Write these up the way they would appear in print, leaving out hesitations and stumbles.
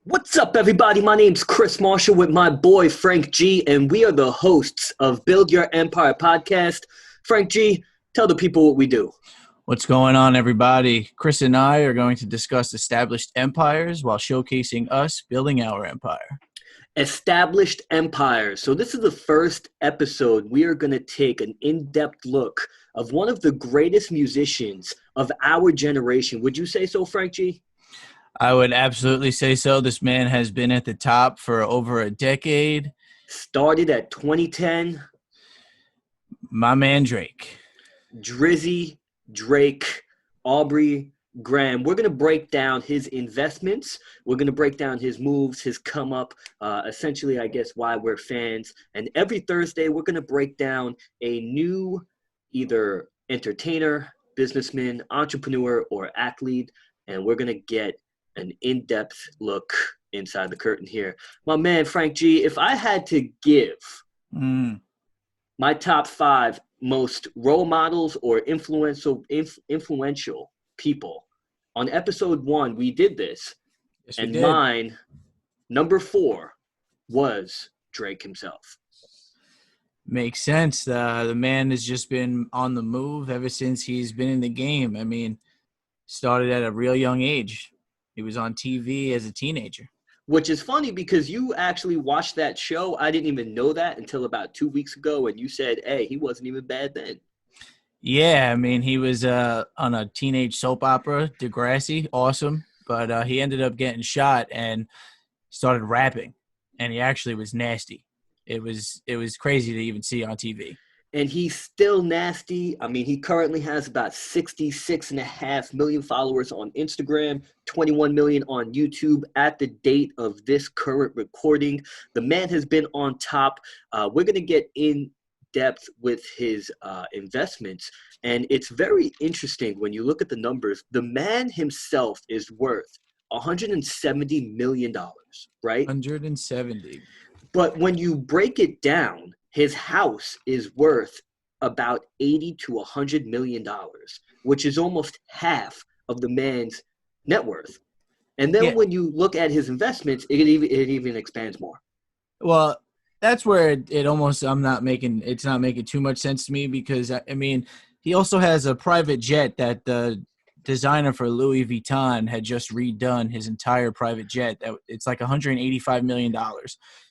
What's up, everybody? My name's Chris Marshall with my boy Frank G, and we are the hosts of Build Your Empire podcast. Frank G, tell the people what we do. What's going on, everybody? Chris and I are going to discuss established empires while showcasing us building our empire. Established empires. So this is the first episode. We are going to take an in-depth look of one of the greatest musicians of our generation. Would you say so, Frank G? I would absolutely say so. This man has been at the top for over a decade. Started at 2010. My man Drake. Drizzy Drake, Aubrey Graham. We're going to break down his investments. We're going to break down his moves, his come up, essentially, I guess, why we're fans. And every Thursday, we're going to break down a new either entertainer, businessman, entrepreneur, or athlete. And we're going to get an in-depth look inside the curtain here. My man, Frank G, if I had to give my top 5 most role models or influential people. On episode 1, we did this. Yes, and we did. Mine, number 4, was Drake himself. Makes sense. The man has just been on the move ever since he's been in the game. I mean, started at a real young age. He was on TV as a teenager. Which is funny because you actually watched that show. I didn't even know that until about 2 weeks ago, and you said, hey, he wasn't even bad then. Yeah, I mean, he was on a teenage soap opera, Degrassi, awesome. But he ended up getting shot and started rapping, and he actually was nasty. It was crazy to even see on TV. And he's still nasty. I mean, he currently has about 66.5 million followers on Instagram, 21 million on YouTube at the date of this current recording. The man has been on top. We're going to get in depth with his investments. And it's very interesting when you look at the numbers. The man himself is worth $170 million, right? 170. But when you break it down, his house is worth about $80 to $100 million, which is almost half of the man's net worth. And then when you look at his investments, it even expands more. Well, that's where it almost it's not making too much sense to me because, I mean, he also has a private jet that the designer for Louis Vuitton had just redone his entire private jet. It's like $185 million.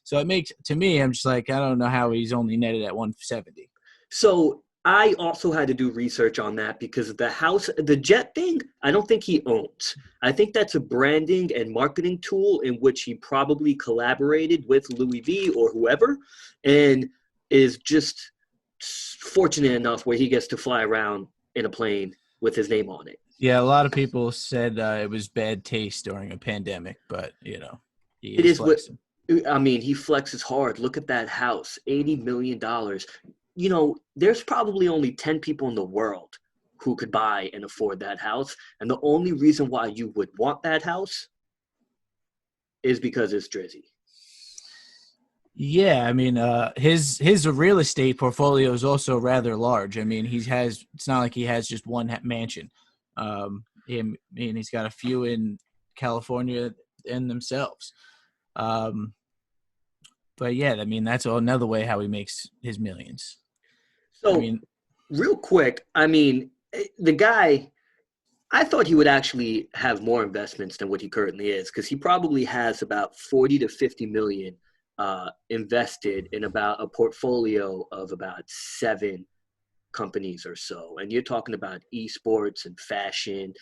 So it makes, to me, I'm just like, I don't know how he's only netted at 170. So I also had to do research on that because the jet thing, I don't think he owns. I think that's a branding and marketing tool in which he probably collaborated with Louis V or whoever and is just fortunate enough where he gets to fly around in a plane with his name on it. Yeah, a lot of people said it was bad taste during a pandemic, but, he it is flexing. I mean, he flexes hard. Look at that house, $80 million. There's probably only 10 people in the world who could buy and afford that house. And the only reason why you would want that house is because it's Drizzy. Yeah, I mean, his real estate portfolio is also rather large. I mean, it's not like he has just one mansion. He's got a few in California and themselves. But yeah, I mean, that's another way how he makes his millions. So, real quick, I mean, the guy, I thought he would actually have more investments than what he currently is because he probably has about 40 to 50 million invested in about a portfolio of about 7 companies or so. And you're talking about esports and fashion,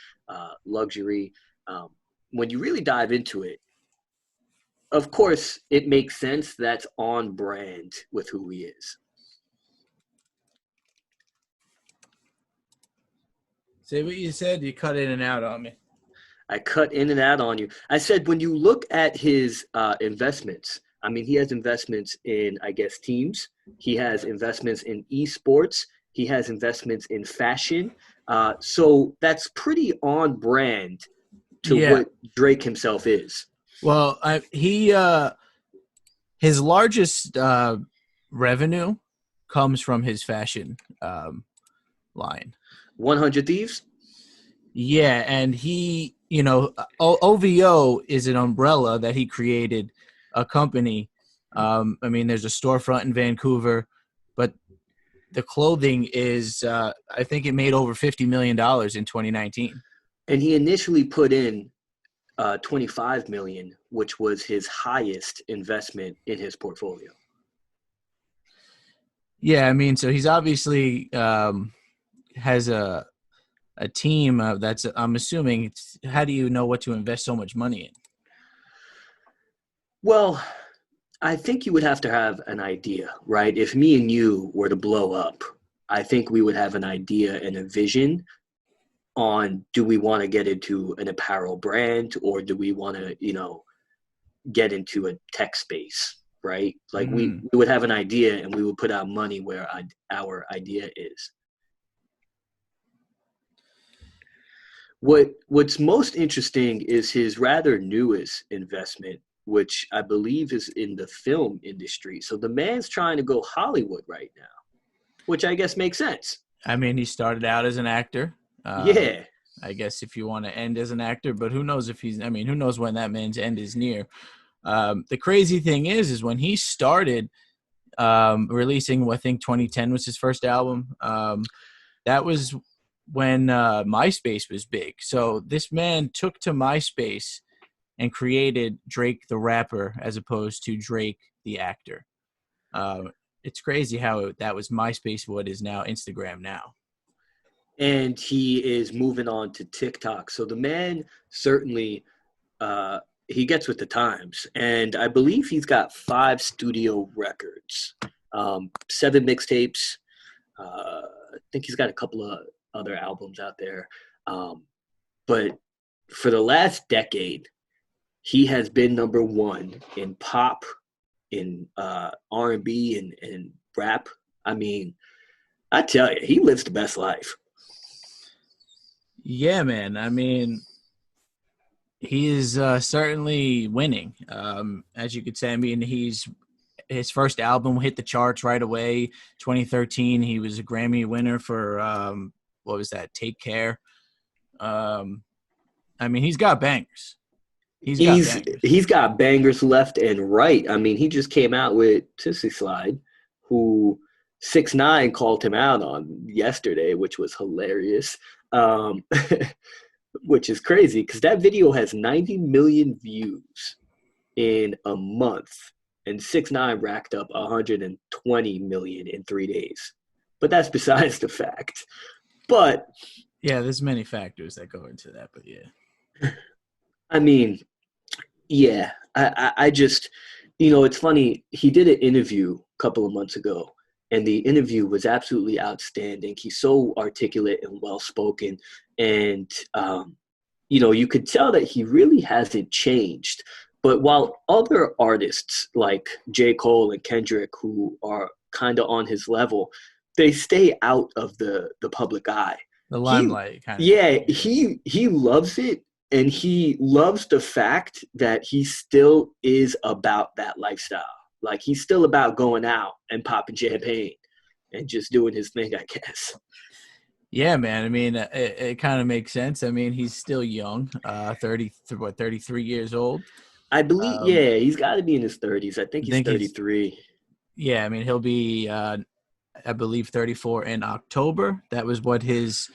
luxury. When you really dive into it, of course, it makes sense that's on brand with who he is. Say what you said. You cut in and out on me. I cut in and out on you. I said when you look at his investments, I mean, he has investments in, I guess, teams. He has investments in esports. He has investments in fashion. So that's pretty on brand to what Drake himself is. Well, his largest revenue comes from his fashion line. 100 Thieves? Yeah, and he you know, OVO is an umbrella that he created, a company. I mean, there's a storefront in Vancouver, but the clothing is, I think it made over $50 million in 2019. And he initially put in 25 million, which was his highest investment in his portfolio. Yeah, I mean, so he's obviously has a team that's, I'm assuming, how do you know what to invest so much money in? Well, I think you would have to have an idea, right? If me and you were to blow up, I think we would have an idea and a vision on, do we want to get into an apparel brand, or do we want to, get into a tech space, right? Like Mm. we would have an idea and we would put our money where our idea is. What's most interesting is his rather newest investment, which I believe is in the film industry. So the man's trying to go Hollywood right now, which I guess makes sense. I mean, he started out as an actor. Yeah. I guess if you want to end as an actor, but who knows if he's, I mean, who knows when that man's end is near. The crazy thing is when he started releasing, I think 2010 was his first album. That was when MySpace was big. So this man took to MySpace and created Drake the rapper as opposed to Drake the actor. It's crazy how that was MySpace, what is now Instagram now. And he is moving on to TikTok. So the man certainly he gets with the times, and I believe he's got 5 studio records, 7 mixtapes. I think he's got a couple of other albums out there, but for the last decade, he has been number one in pop, in R&B, and rap. I mean, I tell you, he lives the best life. Yeah, man. I mean, he is certainly winning. As you could say, I mean, his first album hit the charts right away. 2013, he was a Grammy winner for what was that? Take Care. I mean, he's got bangers. He's got He's bangers. he's got bangers left and right. I mean, he just came out with Sissy Slide, who 6ix9ine called him out on yesterday, which was hilarious. Um, which is crazy because that video has 90 million views in a month, and 6ix9ine racked up 120 million in 3 days. But that's besides the fact. But Yeah, there's many factors that go into that, but yeah. I mean, yeah, I just, it's funny. He did an interview a couple of months ago, and the interview was absolutely outstanding. He's so articulate and well spoken, and you could tell that he really hasn't changed. But while other artists like J. Cole and Kendrick, who are kind of on his level, they stay out of the public eye. The He, limelight kind of yeah, thing. Yeah. he loves it, and he loves the fact that he still is about that lifestyle. Like he's still about going out and popping champagne and just doing his thing, I guess. Yeah, man. I mean, it kind of makes sense. I mean, he's still young, 33 years old. I believe, Um, yeah, he's got to be in his 30s. I think I he's think he's, 33. yeah, I mean, he'll be, I believe, 34 in October. That was what his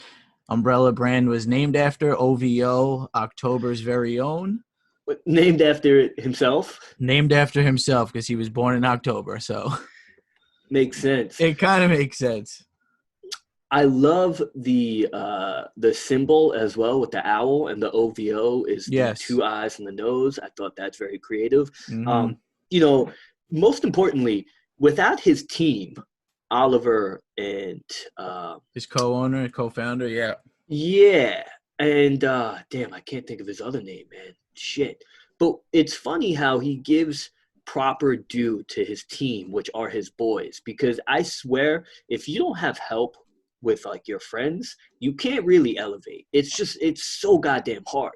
umbrella brand was named after, OVO, October's very own. Named after himself. Named after himself because he was born in October. So Makes sense. it kind of makes sense. I love the symbol as well with the owl, and the OVO is the Yes. 2 eyes and the nose. I thought that's very creative. Mm-hmm. You know, most importantly, without his team, Oliver and His co-owner, co-founder, yeah. yeah, and damn, I can't think of his other name, man. Shit. But it's funny how he gives proper due to his team, which are his boys, because I swear, if you don't have help with like your friends, you can't really elevate. It's so goddamn hard.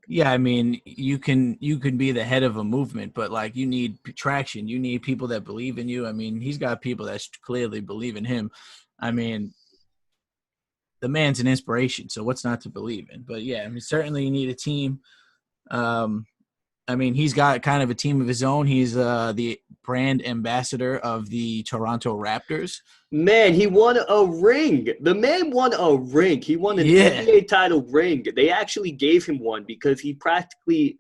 Yeah, I mean, you can be the head of a movement, but like you need traction. You need people that believe in you. I mean, he's got people that clearly believe in him. I mean, the man's an inspiration. So what's not to believe in? But yeah, I mean, certainly you need a team. I mean, he's got kind of a team of his own. He's the brand ambassador of the Toronto Raptors. Man, he won a ring. The man won a ring. He won an Yeah. NBA title ring. They actually gave him one because he practically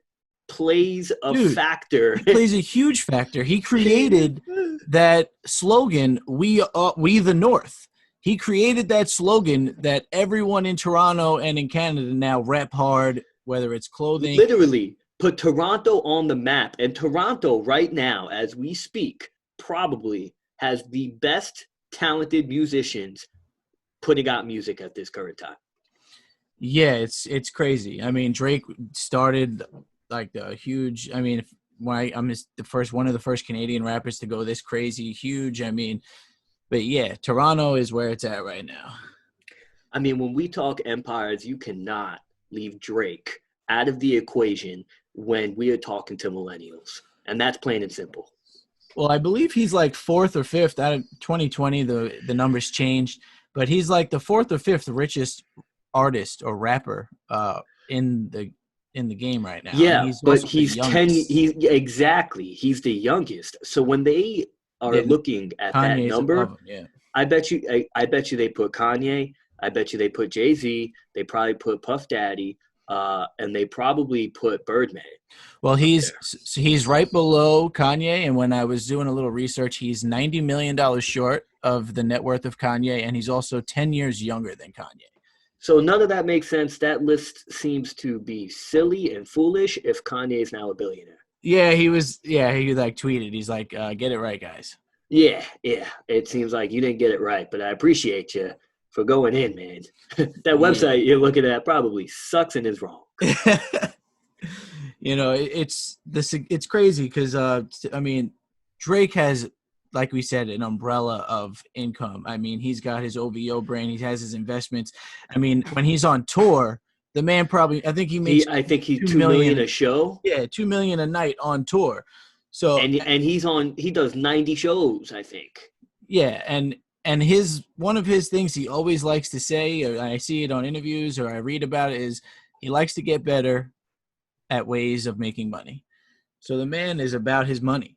plays a factor. He plays a huge factor. He created that slogan, we the North. He created that slogan that everyone in Toronto and in Canada now rep hard, whether it's clothing. Literally put Toronto on the map. And Toronto right now, as we speak, probably has the best talented musicians putting out music at this current time. Yeah, it's crazy. I mean, Drake started like the huge. I mean, I'm just one of the first Canadian rappers to go this crazy, huge. I mean, but yeah, Toronto is where it's at right now. I mean, when we talk empires, you cannot leave Drake out of the equation when we are talking to millennials, and that's plain and simple. Well, I believe he's like fourth or fifth out of 2020. The numbers changed, but he's like the fourth or fifth richest artist or rapper in the game right now. Yeah, but he's 10. Exactly. He's the youngest. So when they are looking at Kanye's that number, above him, I bet you they put Kanye. I bet you they put Jay-Z. They probably put Puff Daddy, and they probably put Birdman. Well, he's right below Kanye, and when I was doing a little research, he's $90 million short of the net worth of Kanye, and he's also 10 years younger than Kanye. So none of that makes sense. That list seems to be silly and foolish if Kanye is now a billionaire. Yeah, he like tweeted. He's like, get it right, guys. Yeah. It seems like you didn't get it right, but I appreciate you for going in, man. That website you're looking at probably sucks and is wrong. You know, it's crazy because I mean, Drake has, like we said, an umbrella of income. I mean, he's got his OVO brand, he has his investments. I mean, when he's on tour, the man probably, I think he's $2 million a show. Yeah, $2 million a night on tour. So and he does 90 shows, I think. Yeah, and one of his things he always likes to say, or I see it on interviews or I read about it, is he likes to get better at ways of making money. So the man is about his money.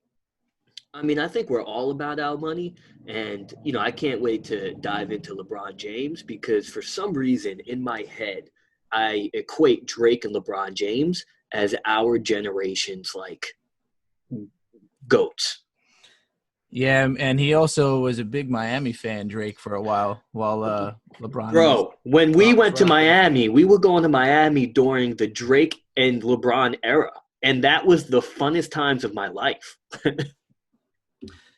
I mean, I think we're all about our money. And, you know, I can't wait to dive into LeBron James because for some reason in my head, I equate Drake and LeBron James as our generation's, like, GOATs. Yeah, and he also was a big Miami fan, Drake, for a while LeBron. Bro, when we went to Miami, we were going to Miami during the Drake and LeBron era. And that was the funnest times of my life.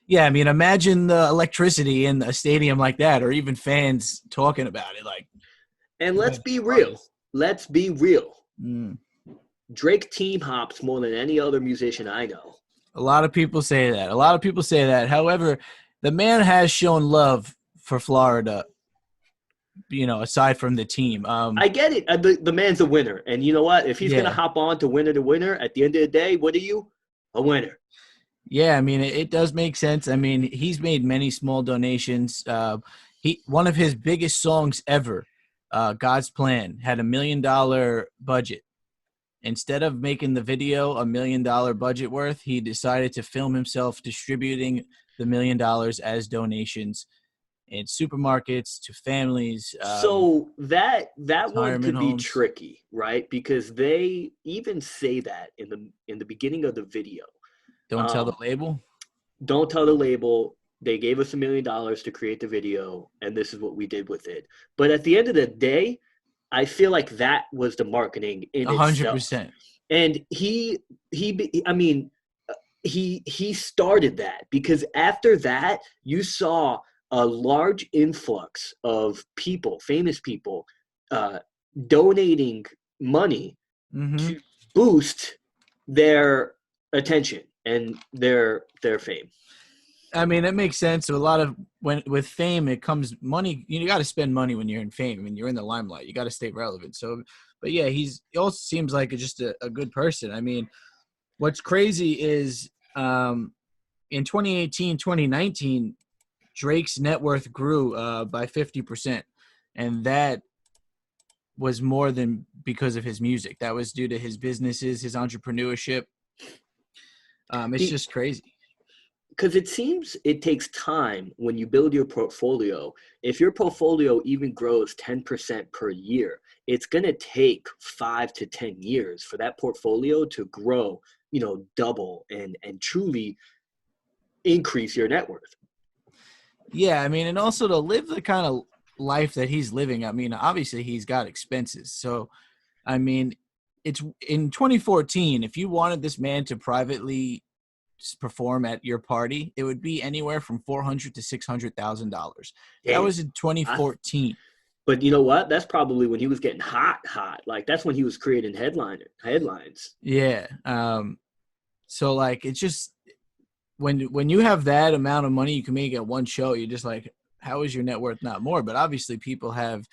Yeah, I mean, imagine the electricity in a stadium like that, or even fans talking about it. And let's be real. Let's be real. Mm. Drake team hops more than any other musician I know. A lot of people say that. However, the man has shown love for Florida, you know, aside from the team. I get it. The man's a winner. And you know what? If he's going to hop on to winner to winner, at the end of the day, what are you? A winner. Yeah, I mean, it does make sense. I mean, he's made many small donations. One of his biggest songs ever, God's Plan, had $1 million budget. Instead of making the video $1 million budget worth, he decided to film himself distributing the $1 million as donations in supermarkets to families. So that one could be homes. tricky, right? Because they even say that in the beginning of the video. Don't tell the label. Don't tell the label. They gave us $1 million to create the video, and this is what we did with it. But at the end of the day, I feel like that was the marketing in 100%. Itself. And he started that because after that, you saw a large influx of people, famous people, donating money to boost their attention and their fame. I mean, it makes sense. So a lot of with fame, it comes money. You got to spend money when you're in fame. I mean, you're in the limelight. You got to stay relevant. So, but yeah, he also seems like just a good person. I mean, what's crazy is in 2018, 2019, Drake's net worth grew by 50%. and that was more than because of his music. That was due to his businesses, his entrepreneurship. It's just crazy. Because it seems it takes time when you build your portfolio. If your portfolio even grows 10% per year, it's going to take 5 to 10 years for that portfolio to grow, double and truly increase your net worth. Yeah, I mean, and also to live the kind of life that he's living. I mean, obviously he's got expenses. So, I mean, it's in 2014, if you wanted this man to privately perform at your party, it would be anywhere from $400,000 to $600,000. That was in 2014. But you know what? That's probably when he was getting hot. Like that's when he was creating headlines. Yeah. So like it's just when you have that amount of money you can make at one show, you're just like, how is your net worth not more? But obviously people have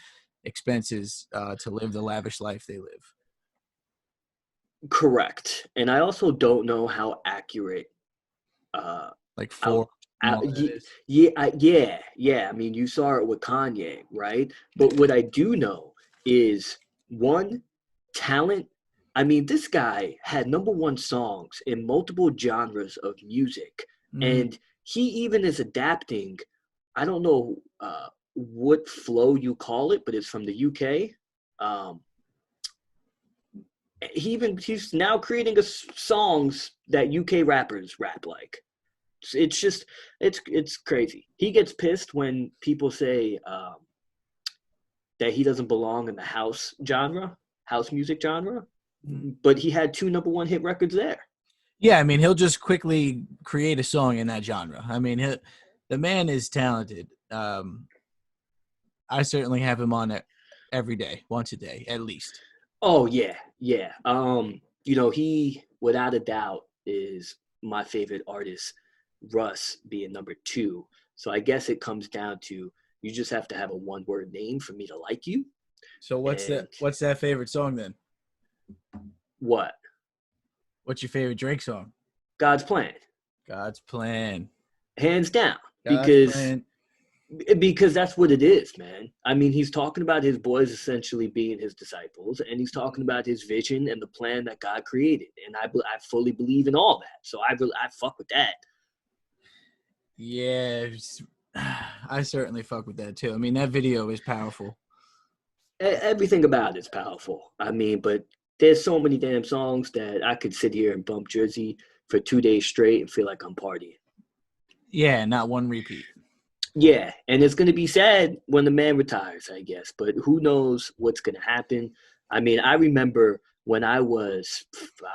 expenses to live the lavish life they live. Correct. And I also don't know how accurate like four. Yeah. I mean, you saw it with Kanye, right? But what I do know is one, talent. I mean, this guy had #1 songs in multiple genres of music, and he even is adapting. I don't know what flow you call it, but it's from the UK. He's now creating songs that UK rappers rap like. It's just it's crazy. He gets pissed when people say that he doesn't belong in the house music genre, but he had 2 #1 hit records there. Yeah, I mean, he'll just quickly create a song in that genre. I mean, the man is talented. I certainly have him on it every day, once a day at least. Oh yeah. He without a doubt is my favorite artist. Russ being #2. So I guess it comes down to you just have to have a 1-word name for me to like you. So what's that favorite song then? What? What's your favorite Drake song? God's Plan. God's Plan. Hands down. Because that's what it is, man. I mean, he's talking about his boys essentially being his disciples, and he's talking about his vision and the plan that God created. And I fully believe in all that. So I fuck with that. Yeah, I certainly fuck with that too. I mean, that video is powerful. Everything about it's powerful. I mean, but there's so many damn songs that I could sit here and bump Drizzy for 2 days straight and feel like I'm partying. Yeah, not one repeat. Yeah, and it's going to be sad when the man retires, I guess. But who knows what's going to happen. I mean, I remember when I was,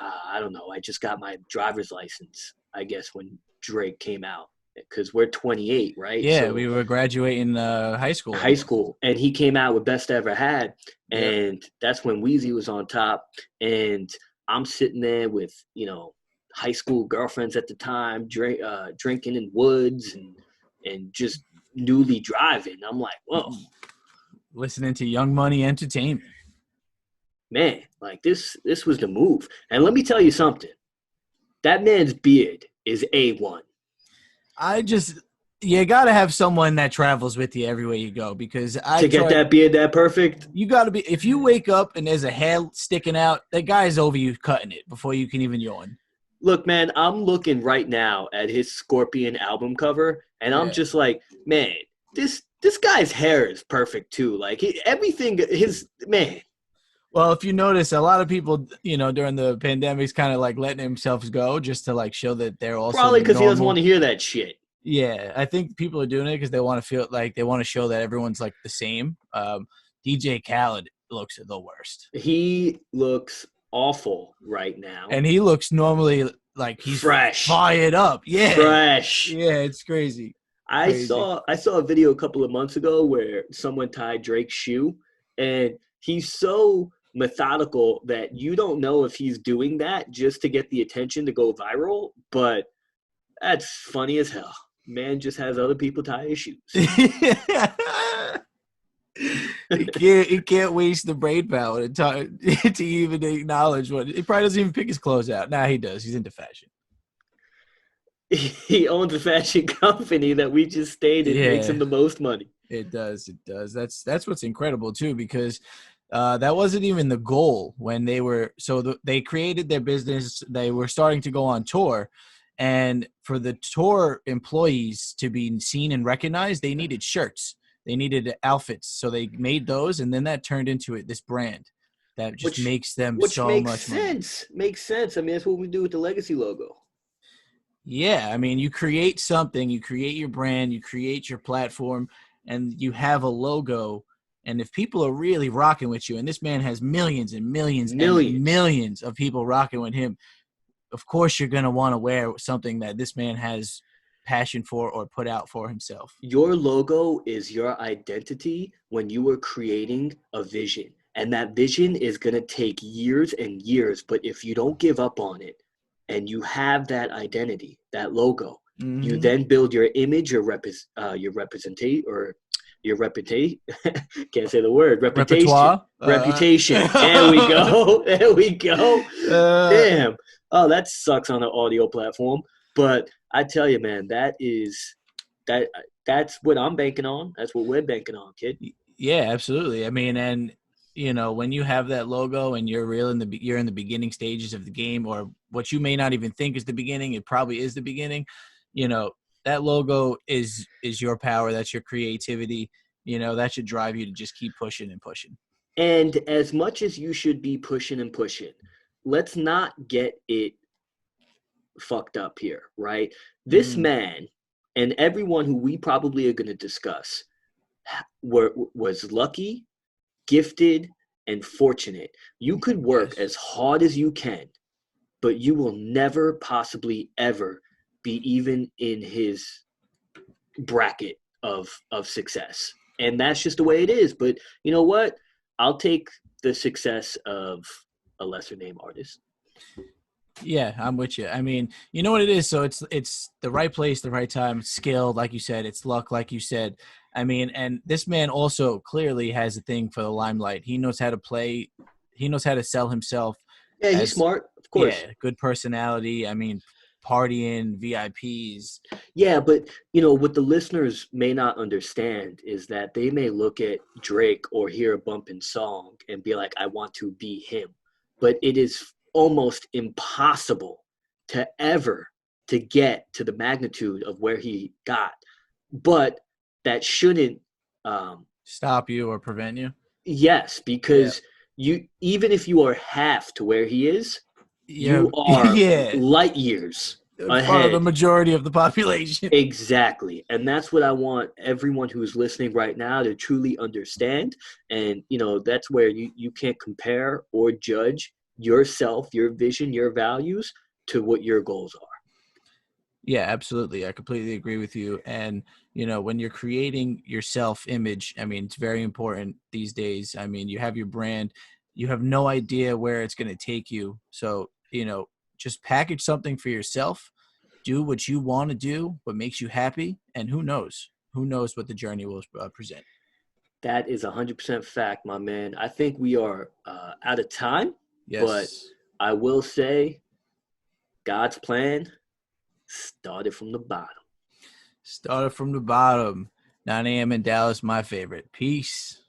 I don't know, I just got my driver's license, I guess, when Drake came out. Because we're 28, right? Yeah, so we were graduating high school. High school. And he came out with Best I Ever Had. And that's when Weezy was on top. And I'm sitting there with, high school girlfriends at the time, drinking in woods and just newly driving. I'm like, whoa. Listening to Young Money Entertainment. Man, like this was the move. And let me tell you something. That man's beard is A1. You got to have someone that travels with you everywhere you go because get that beard that perfect. You got to be, if you wake up and there's a hair sticking out, that guy's over you cutting it before you can even yawn. Look, man, I'm looking right now at his Scorpion album cover, and I'm just like, man, this guy's hair is perfect too. Like man. Well, if you notice, a lot of people, during the pandemic's kind of like letting themselves go just to like show that they're also probably because he doesn't want to hear that shit. Yeah, I think people are doing it because they want to feel like they want to show that everyone's like the same. DJ Khaled looks the worst. He looks awful right now, and he looks normally like he's fresh, fired up. Yeah, fresh. Yeah, it's crazy. I saw a video a couple of months ago where someone tied Drake's shoe, and he's so methodical that you don't know if he's doing that just to get the attention to go viral, but that's funny as hell. Man just has other people tie his shoes. He can't waste the brain power to even acknowledge what he probably doesn't even pick his clothes out. Nah, he does. He's into fashion. He owns a fashion company that we just stated makes him the most money. It does. It does. That's what's incredible too, because that wasn't even the goal when they were. They created their business. They were starting to go on tour, and for the tour employees to be seen and recognized, they needed shirts. They needed outfits. So they made those, and then that turned into this brand that just which makes them which so makes much money. sense. Makes sense. I mean, that's what we do with the Legacy logo. Yeah, I mean, you create something, you create your brand, you create your platform, and you have a logo. And if people are really rocking with you, and this man has millions and millions and Millions. millions of people rocking with him, of course you're going to want to wear something that this man has passion for or put out for himself. Your logo is your identity when you are creating a vision. And that vision is going to take years and years. But if you don't give up on it and you have that identity, that logo, you Mm-hmm. then build your image, your representate or your reputation. Can't say the word. Reputation. Repertoire. Reputation. There we go. There we go. uh, Damn. Oh, that sucks on the audio platform. But I tell you, man, that that's what I'm banking on. That's what we're banking on, kid. Yeah, absolutely. I mean, and when you have that logo and you're in the beginning stages of the game, or what you may not even think is the beginning, it probably is the beginning. You know, that logo is your power. That's your creativity. That should drive you to just keep pushing and pushing. And as much as you should be pushing and pushing, let's not get it fucked up here, right? This Mm, man and everyone who we probably are going to discuss was lucky, gifted, and fortunate. You could work yes. as hard as you can, but you will never possibly ever be even in his bracket of success. And that's just the way it is. But you know what? I'll take the success of a lesser name artist. Yeah, I'm with you. I mean, you know what it is. So it's the right place, the right time, skill, like you said. It's luck, like you said. I mean, and this man also clearly has a thing for the limelight. He knows how to play. He knows how to sell himself Yeah, he's as, smart, of course. yeah, good personality. I mean, partying, VIPs. Yeah, but what the listeners may not understand is that they may look at Drake or hear a bumping song and be like, I want to be him. But it is almost impossible to ever to get to the magnitude of where he got. But that shouldn't Stop you or prevent you. yes, Yeah. because you even if you are half to where he is, Yeah. you are Yeah. light years In front of the ahead. majority of the population. Exactly. And that's what I want everyone who's listening right now to truly understand. And, that's where you can't compare or judge yourself, your vision, your values to what your goals are. Yeah, absolutely. I completely agree with you. And, when you're creating your self image, I mean, it's very important these days. I mean, you have your brand, you have no idea where it's going to take you. So, just package something for yourself, do what you want to do, what makes you happy. And who knows? Who knows what the journey will present? That is 100% fact, my man. I think we are out of time, but Yes. I will say God's plan started from the bottom. Started from the bottom. 9 a.m. in Dallas, my favorite. Peace.